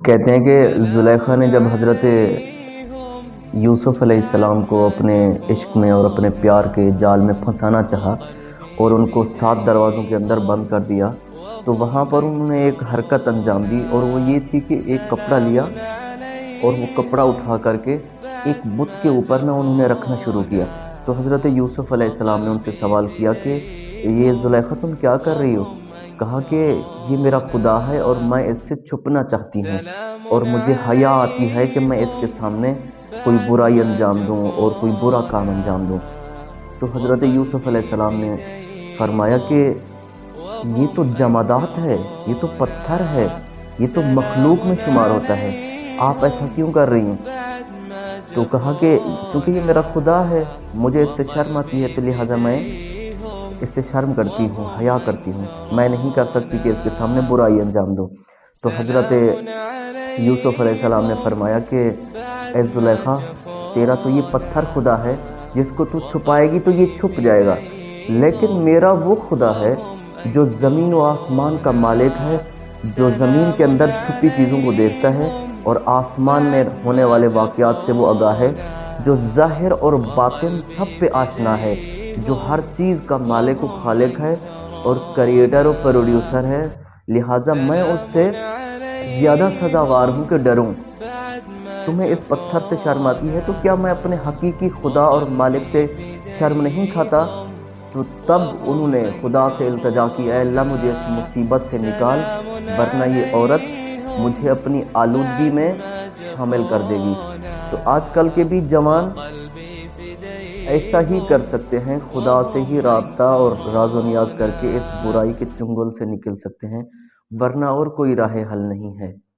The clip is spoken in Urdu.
کہتے ہیں کہ زلیخا نے جب حضرت یوسف علیہ السلام کو اپنے عشق میں اور اپنے پیار کے جال میں پھنسانا چاہا اور ان کو 7 دروازوں کے اندر بند کر دیا، تو وہاں پر انہوں نے ایک حرکت انجام دی، اور وہ یہ تھی کہ ایک کپڑا لیا اور وہ کپڑا اٹھا کر کے ایک بت کے اوپر نہ انہوں نے رکھنا شروع کیا۔ تو حضرت یوسف علیہ السلام نے ان سے سوال کیا کہ یہ زلیخا تم کیا کر رہی ہو؟ کہا کہ یہ میرا خدا ہے اور میں اس سے چھپنا چاہتی ہوں، اور مجھے حیا آتی ہے کہ میں اس کے سامنے کوئی برائی انجام دوں اور کوئی برا کام انجام دوں۔ تو حضرت یوسف علیہ السلام نے فرمایا کہ یہ تو جمادات ہے، یہ تو پتھر ہے، یہ تو مخلوق میں شمار ہوتا ہے، آپ ایسا کیوں کر رہی ہیں؟ تو کہا کہ چونکہ یہ میرا خدا ہے، مجھے اس سے شرم آتی ہے، تو لہٰذا میں اس سے شرم کرتی ہوں، حیا کرتی ہوں، میں نہیں کر سکتی کہ اس کے سامنے برائی انجام دوں۔ تو حضرت یوسف علیہ السلام نے فرمایا کہ اے زلیخا، تیرا تو یہ پتھر خدا ہے، جس کو تو چھپائے گی تو یہ چھپ جائے گا، لیکن میرا وہ خدا ہے جو زمین و آسمان کا مالک ہے، جو زمین کے اندر چھپی چیزوں کو دیکھتا ہے اور آسمان میں ہونے والے واقعات سے وہ آگاہ ہے، جو ظاہر اور باطن سب پہ آشنا ہے، جو ہر چیز کا مالک و خالق ہے اور کریٹر و پروڈیوسر ہے، لہٰذا میں اس سے زیادہ سزاوار ہوں کہ ڈروں۔ تمہیں اس پتھر سے شرم آتی ہے، تو کیا میں اپنے حقیقی خدا اور مالک سے شرم نہیں کھاتا؟ تو تب انہوں نے خدا سے التجا کی، اے اللہ مجھے اس مصیبت سے نکال، ورنہ یہ عورت مجھے اپنی آلودگی میں شامل کر دے گی۔ تو آج کل کے بھی جوان ایسا ہی کر سکتے ہیں، خدا سے ہی رابطہ اور راز و نیاز کر کے اس برائی کے چنگل سے نکل سکتے ہیں، ورنہ اور کوئی راہ حل نہیں ہے۔